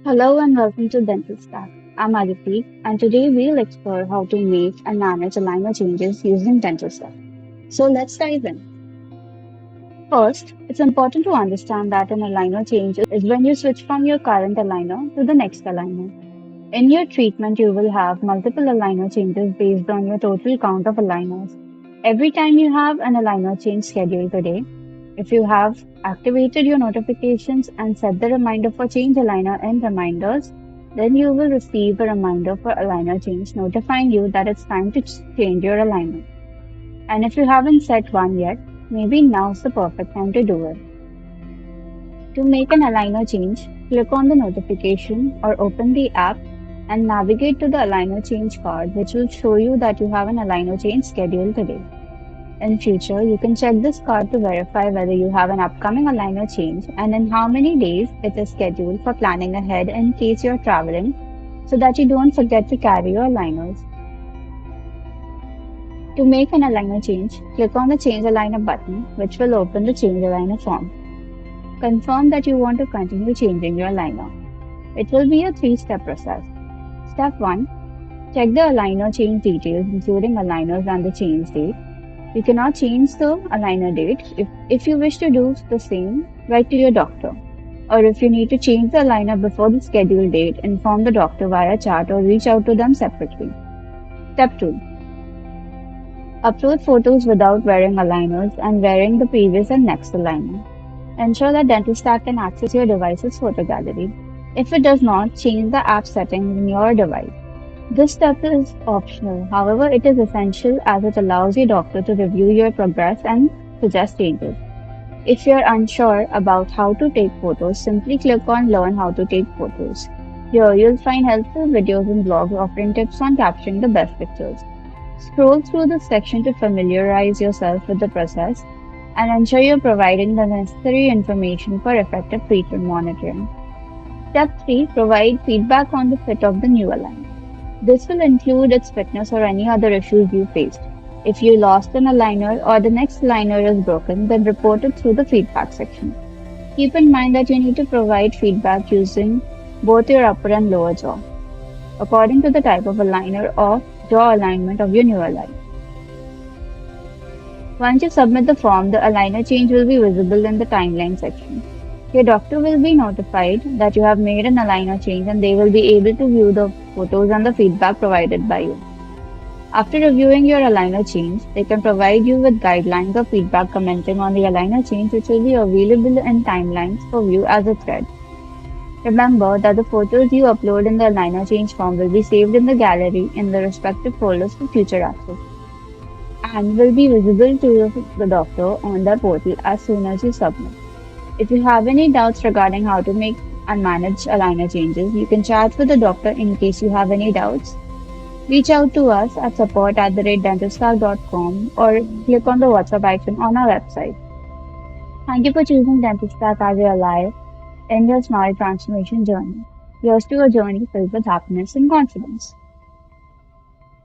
Hello and welcome to Dental Stack. I'm Aditi, and today we'll explore how to make and manage aligner changes using Dental Stack. So let's dive in. First, it's important to understand that an aligner change is when you switch from your current aligner to the next aligner. In your treatment, you will have multiple aligner changes based on your total count of aligners. Every time you have an aligner change scheduled today, if you have activated your notifications and set the reminder for change aligner in reminders, then you will receive a reminder for aligner change notifying you that it's time to change your aligner. And if you haven't set one yet, maybe now's the perfect time to do it. To make an aligner change, click on the notification or open the app and navigate to the aligner change card, which will show you that you have an aligner change scheduled today. In future, you can check this card to verify whether you have an upcoming aligner change and in how many days it is scheduled for planning ahead in case you're traveling so that you don't forget to carry your aligners. To make an aligner change, click on the Change Aligner button, which will open the Change Aligner form. Confirm that you want to continue changing your aligner. It will be a three-step process. Step 1. Check the aligner change details, including aligners and the change date. You cannot change the aligner date. If you wish to do the same, write to your doctor. Or if you need to change the aligner before the scheduled date, inform the doctor via chat or reach out to them separately. Step 2. Upload photos without wearing aligners and wearing the previous and next aligner. Ensure that DentalStack can access your device's photo gallery. If it does not, change the app settings in your device. This step is optional, however, it is essential as it allows your doctor to review your progress and suggest changes. If you are unsure about how to take photos, simply click on Learn How to Take Photos. Here, you'll find helpful videos and blogs offering tips on capturing the best pictures. Scroll through this section to familiarize yourself with the process and ensure you're providing the necessary information for effective treatment monitoring. Step 3. Provide feedback on the fit of the new aligner. This will include its fitness or any other issues you faced. If you lost an aligner or the next aligner is broken, then report it through the feedback section. Keep in mind that you need to provide feedback using both your upper and lower jaw, according to the type of aligner or jaw alignment of your new aligner. Once you submit the form, the aligner change will be visible in the timeline section. Your doctor will be notified that you have made an aligner change and they will be able to view the photos and the feedback provided by you. After reviewing your aligner change, they can provide you with guidelines or feedback commenting on the aligner change, which will be available in timelines for view as a thread. Remember that the photos you upload in the aligner change form will be saved in the gallery in the respective folders for future access and will be visible to the doctor on the portal as soon as you submit. If you have any doubts regarding how to make and manage aligner changes, you can chat with the doctor in case you have any doubts. Reach out to us at support@dentalstack.com or click on the WhatsApp icon on our website. Thank you for choosing DentalStack as your ally in your smile transformation journey. Here's to a journey filled with happiness and confidence.